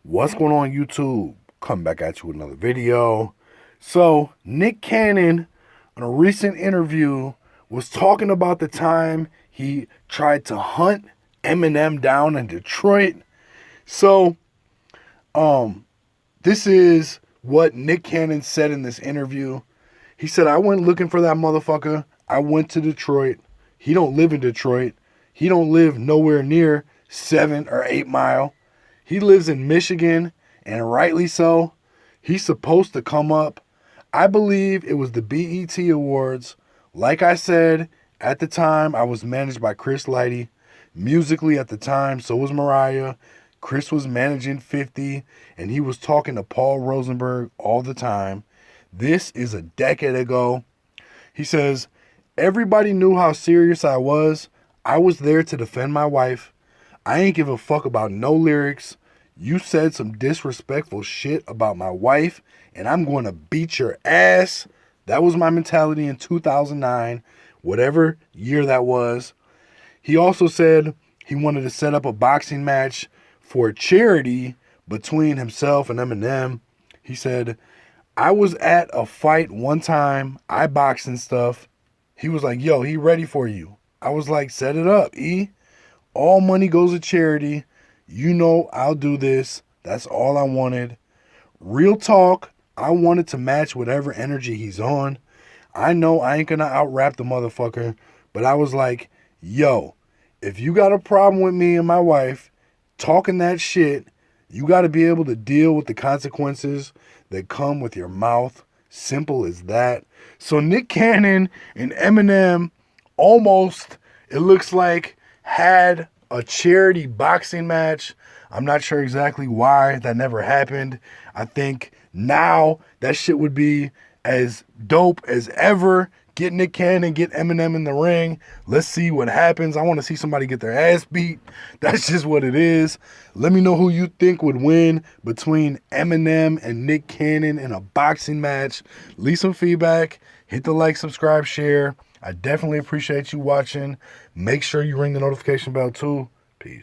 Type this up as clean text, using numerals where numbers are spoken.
What's going on, YouTube? Coming back at you with another video. So, Nick Cannon, in a recent interview, was talking about the time he tried to hunt Eminem down in Detroit. So, this is what Nick Cannon said in this interview. He said, I went looking for that motherfucker. I went to Detroit. He don't live in Detroit. He don't live nowhere near 7 or 8 Mile. He lives in Michigan, and rightly so. He's supposed to come up. I believe it was the BET Awards. Like I said, at the time, I was managed by Chris Lighty. Musically at the time, so was Mariah. Chris was managing 50, and he was talking to Paul Rosenberg all the time. This is a decade ago. He says, everybody knew how serious I was. I was there to defend my wife. I ain't give a fuck about no lyrics. You said some disrespectful shit about my wife, and I'm going to beat your ass. That was my mentality in 2009, whatever year that was. He also said he wanted to set up a boxing match for charity between himself and Eminem. He said, I was at a fight one time. I boxed and stuff. He was like, yo, he ready for you. I was like, set it up, E. All money goes to charity. You know I'll do this. That's all I wanted. Real talk, I wanted to match whatever energy he's on. I know I ain't gonna out-rap the motherfucker, but I was like, yo, if you got a problem with me and my wife talking that shit, you got to be able to deal with the consequences that come with your mouth. Simple as that. So Nick Cannon and Eminem almost, it looks like, had a charity boxing match. I'm not sure exactly why that never happened. I think now that shit would be as dope as ever. Get Nick Cannon, get Eminem in the ring. Let's see what happens. I want to see somebody get their ass beat. That's just what it is. Let me know who you think would win between Eminem and Nick Cannon in a boxing match. Leave some feedback. Hit the like, subscribe, share. I definitely appreciate you watching. Make sure you ring the notification bell too. Peace.